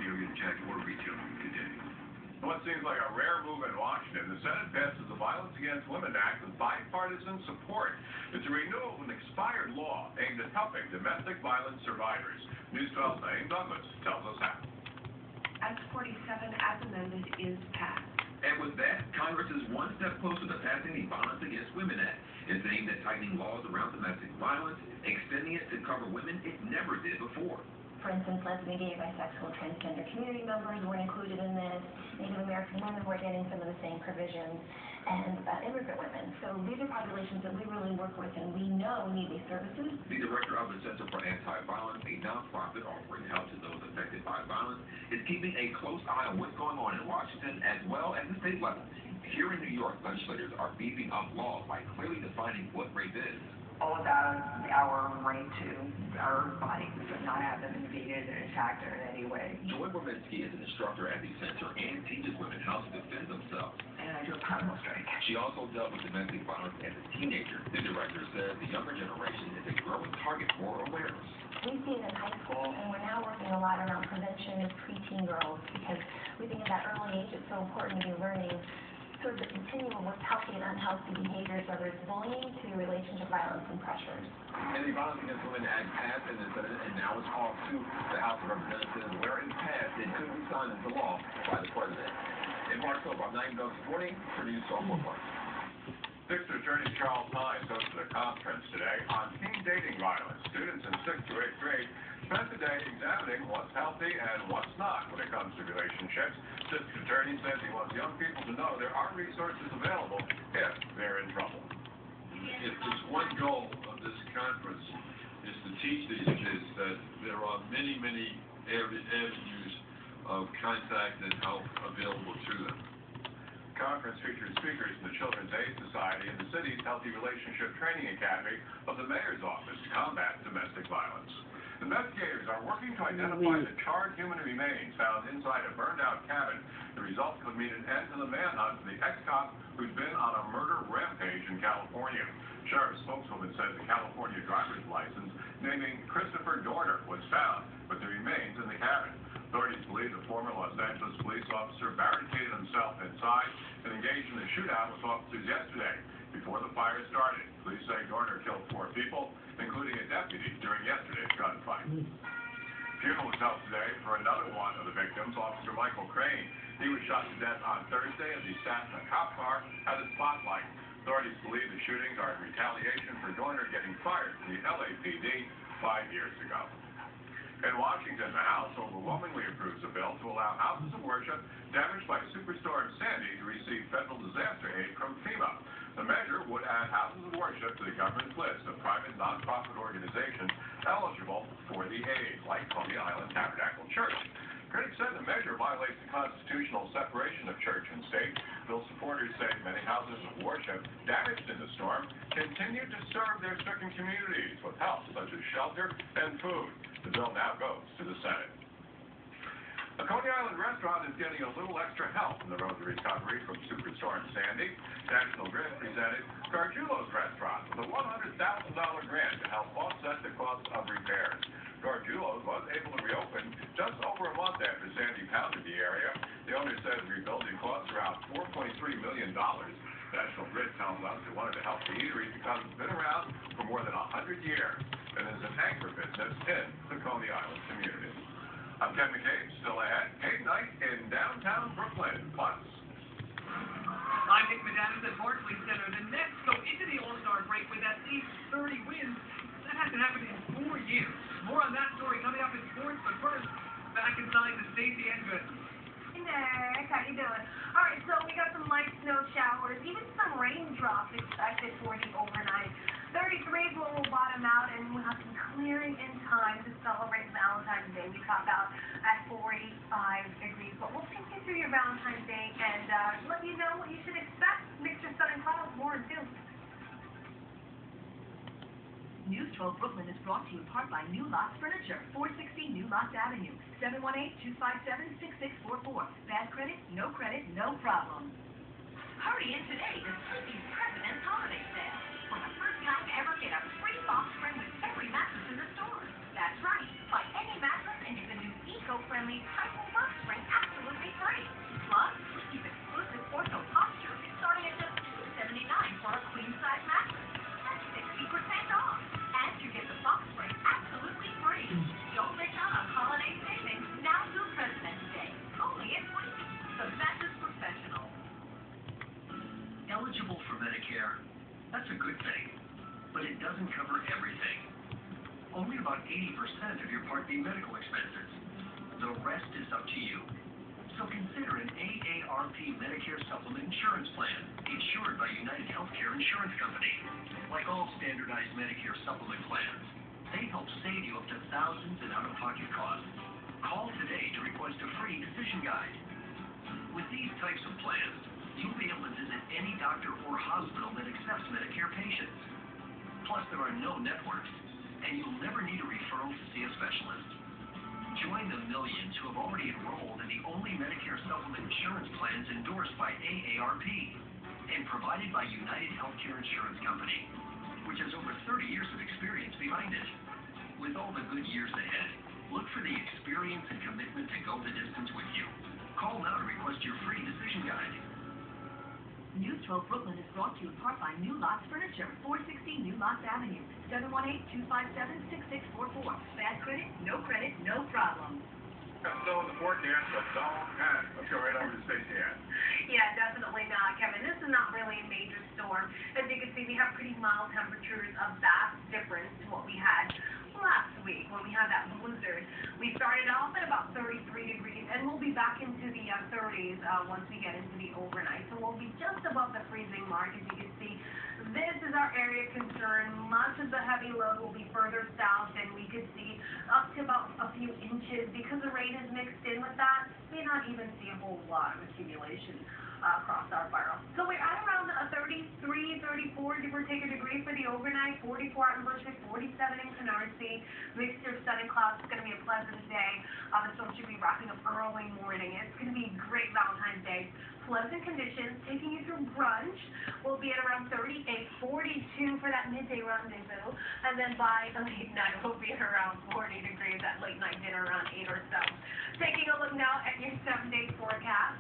area to check or retail today. What seems like a rare move in Washington, the Senate passes the Violence Against Women Act with bipartisan support. It's a renewal of an expired law aimed at helping domestic violence survivors. News 12's Naeem Douglas tells us how. Act 47, as amended, is passed. And with that, Congress is one step closer to passing the Violence Against Women Act. It's aimed at tightening laws around domestic violence, extending it to cover women it never did before. For instance, lesbian, gay, bisexual, transgender community members weren't included in this. Native American women were getting some of the same provisions, and immigrant women. So these are populations that we really work with and we know need these services. The director of the Center for Anti-Violence, a nonprofit offering help to those affected by violence, is keeping a close eye on what's going on in Washington as well as the state level. Here in New York, legislators are beefing up laws by clearly defining what rape is. All about our right to our bodies and not have them invaded and attacked in any way. Joy Borminski is an instructor at the center and teaches women how to defend themselves. And I do a primal strike. She also dealt with domestic violence as a teenager. The director says the younger generation is a growing target for awareness. We see it in high school, and we're now working a lot around prevention of preteen girls because we think at that early age it's so important to be learning sort of the continuum of healthy and unhealthy behaviors, whether it's bullying to relationship violence and pressures. And the Violence Against Women Act passed in the Senate, and now it's off to the House of Representatives, where it passed, it could be signed into law by the President. In March, I'm Naeem Douglas reporting for News 12. District Attorney Charles Hines hosted a conference today on teen dating violence. Students in 6th to 8th grade spent the day examining what's healthy and what's not when it comes to relationships. District Attorney says he wants young people to know there are resources available if they're in trouble. If there's one goal of this conference is to teach these kids that there are many, many avenues of contact and help available to them. The conference featured speakers from the Children's Aid Society and the city's Healthy Relationship Training Academy of the Mayor's Office to combat domestic violence. Investigators are working to identify the charred human remains found inside a burned-out cabin. The result could mean an end to the manhunt for the ex-cop who's been on a murder rampage in California. Sheriff's spokeswoman says the California driver's license naming Christopher Dorner was found, with the remains in the cabin. Authorities believe the former Los Angeles police officer barricaded himself inside and engaged in a shootout with officers yesterday. Before the fire started, police say Dorner killed 4 people, including a deputy, during yesterday's gunfight. Funeral was held today for another one of the victims, Officer Michael Crane. He was shot to death on Thursday as he sat in a cop car at a spotlight. Authorities believe the shootings are in retaliation for Dorner getting fired from the LAPD 5 years ago. In Washington, the House overwhelmingly approves a bill to allow houses of worship damaged by Superstorm Sandy to receive federal disaster aid from FEMA. The measure would add houses of worship to the government's list of private nonprofit organizations eligible for the aid, like Coney Island Tabernacle Church. Critics said the measure violates the constitutional separation of church and state. Bill supporters say many houses of worship damaged in the storm continue to serve their stricken communities with help such as shelter and food. The bill now goes to the Senate. A Coney Island restaurant is getting a little extra help in the road to recovery from Superstorm Sandy. National Grid presented Gargiulo's restaurant with a $100,000 grant to help offset the cost of repairs. Gargiulo's was able to reopen just over a month after Sandy pounded the area. The owner says rebuilding costs around $4.3 million. National Grid tells us it wanted to help the eatery because it's been around for more than 100 years and is an anchor business in the Coney Island community. I'm Ken McCabe, still ahead. Game night in downtown Brooklyn. Plus. I'm Nick Madanis at Barclays Center. The Nets go into the All-Star break with at least 30 wins. That hasn't happened in 4 years. More on that story coming up in sports, but first, back inside the Stacey and Good. Hey, Nick, how you doing? All right, so we got some light snow showers, even some raindrops expected for the overnight. 33s will bottom out, and we'll have some clearing in time to celebrate Valentine's Day. We top out at 45 degrees, but we'll take you through your Valentine's Day and let you know what you should expect. Mixture sun and clouds, more in 2. News 12 Brooklyn is brought to you in part by New Lots Furniture, 460 New Lots Avenue, 718-257-6644. Bad credit, no problem. Hurry in today to Sotheby's President's Holiday Sale. For the first time ever, get a free box spring with every mattress in the store. That's right. Buy any mattress and get the new eco-friendly Typhoon about 80% of your Part B medical expenses. The rest is up to you. So consider an AARP Medicare Supplement Insurance Plan, insured by United Healthcare Insurance Company. Like all standardized Medicare Supplement plans, they help save you up to thousands in out-of-pocket costs. Call today to request a free decision guide. With these types of plans, you'll be able to visit any doctor or hospital that accepts Medicare patients. Plus, there are no networks, and you'll never need a referral to see a specialist. Join the millions who have already enrolled in the only Medicare supplement insurance plans endorsed by AARP and provided by United Healthcare Insurance Company, which has over 30 years of experience behind it. With all the good years ahead, look for the experience and commitment to go the distance with you. Call now to request your free decision guide. News 12 Brooklyn is brought to you in part by New Lots Furniture, 460 New Lots Avenue, 718-257-6644. Bad credit, no problem. Snow in the forecast, but don't panic. Let's go right over to Stacey Ann. Yeah, definitely not, Kevin. This is not really a major storm. As you can see, we have pretty mild temperatures, a vast difference to what we had last week when we had that blizzard. We started off at about 33 degrees, and we'll be back into the 30s once we get into the overnight. So we'll be just above the freezing mark, as you can see. This is our area of concern. Much of the heavy load will be further south, and we could see up to about a few inches. Because the rain is mixed in with that, we may not even see a whole lot of accumulation across our borough. So we're at around 33, 34, give or take a degree for the overnight, 44 out in Bushwick, 47 in Canarsie. Mixture of sun and clouds. It's going to be a pleasant day. The storm should be wrapping up early morning. It's going to be a great Valentine's Day. Pleasant conditions, taking you through brunch. We'll be at around 38, 42 for that midday rendezvous. And then by the late night, we'll be at around 40 degrees at late night dinner around 8 or so. Taking a look now at your 7-day forecast.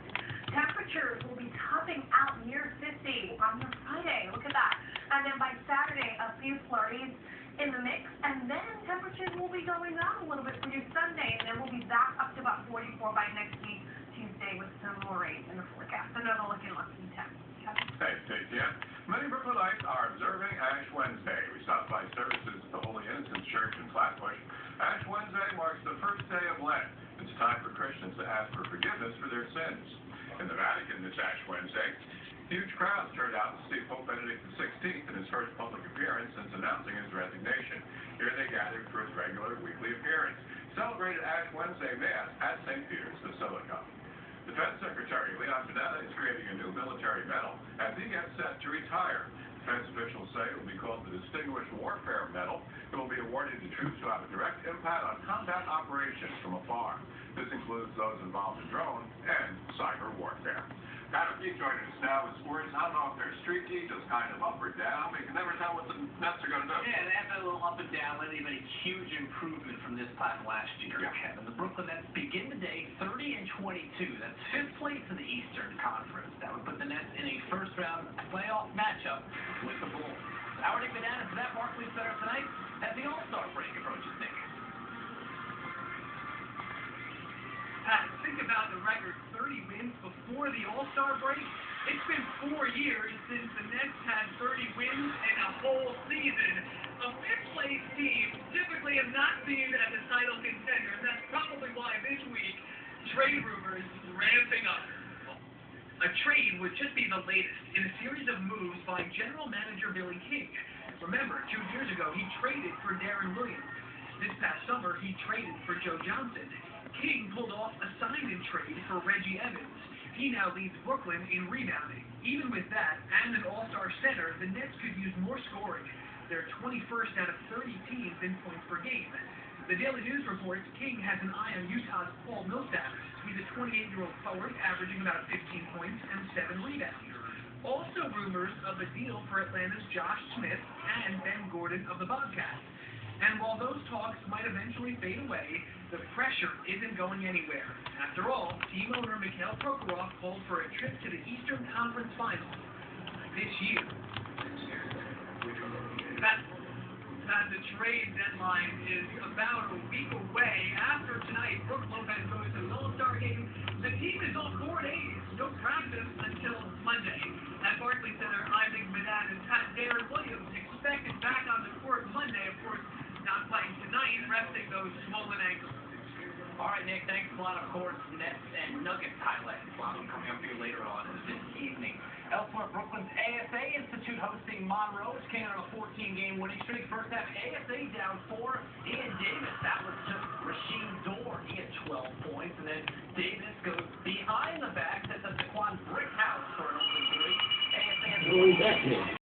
Temperatures will be topping out near 50 on your Friday. Look at that. And then by Saturday, a few flurries in the mix. And then temperatures will be going up a little bit for your Sunday. And then we'll be back up to about 44 by next week, Tuesday, with some more rain in the forecast. Another look in less than 10. Thanks, Stacey Ann. Many Brooklynites are observing Ash Wednesday. We stopped by services at the Holy Innocents Church in Flatbush. Ash Wednesday marks the first day of Lent. It's time for Christians to ask for forgiveness for their sins. In the Vatican this Ash Wednesday, huge crowds turned out to see Pope Benedict XVI in his first public appearance since announcing his resignation. Here they gathered for his regular weekly appearance. Celebrated Ash Wednesday Mass at St. Peter's Basilica. Defense Secretary Leon Panetta is creating a new military medal as he gets set to retire. Defense officials say it will be called the Distinguished Warfare Medal. It will be awarded to troops who have a direct impact on combat operations from afar. This includes those involved in drone and cyber warfare. Adam Keith joining us now with sports. I don't know if they're streaky, just kind of up or down. You can never tell what the Nets are going to do. Yeah, they have been a little up and down. Lately, they've made a huge improvement from this time last year, Kevin. The Brooklyn Nets begin the day 30-22. That's 5th place in the Eastern Conference. That would put the Nets in a first-round playoff matchup with the Bulls. Our Nick Bananas to that Barclays Center tonight as the All-Star break approaches, Nick. Think about the record 30 wins before the All-Star break. It's been 4 years since the Nets had 30 wins in a whole season. A 5th-place team typically have not seen as a title contender, and that's probably why this week trade rumors ramping up. A trade would just be the latest in a series of moves by General Manager Billy King. Remember, 2 years ago, he traded for Darren Williams. This past summer, he traded for Joe Johnson. King pulled off a sign-in trade for Reggie Evans. He now leads Brooklyn in rebounding. Even with that, and an all-star center, the Nets could use more scoring. They're 21st out of 30 teams in points per game. The Daily News reports King has an eye on Utah's Paul Millsap. He's a 28-year-old forward, averaging about 15 points and 7 rebounds. Also rumors of a deal for Atlanta's Josh Smith and Ben Gordon of the Bobcats. And while those talks might eventually fade away, the pressure isn't going anywhere. After all, team owner Mikhail Prokhorov called for a trip to the Eastern Conference Finals this year. The trade deadline is about a week away. After tonight, Brooke Lopez goes to the All-Star game. The team is on 4 days. No practice until Monday. At Barclays Center, I'm Nick Bananas. Darren Williams expected back on the court Monday, of course, not playing tonight. resting those swollen ankles. All right, Nick, thanks a lot. Of course, Nets and Nuggets highlights. A lot of them coming up here later on this evening. Elsewhere, Brooklyn's ASA Institute hosting Monroe. It's came on a 14-game winning streak. First half, ASA down 4. Ian Davis, that was just Rasheed Dorr. He had 12 points. And then Davis goes behind the back, sets up Daquan Brickhouse for an open three. ASA has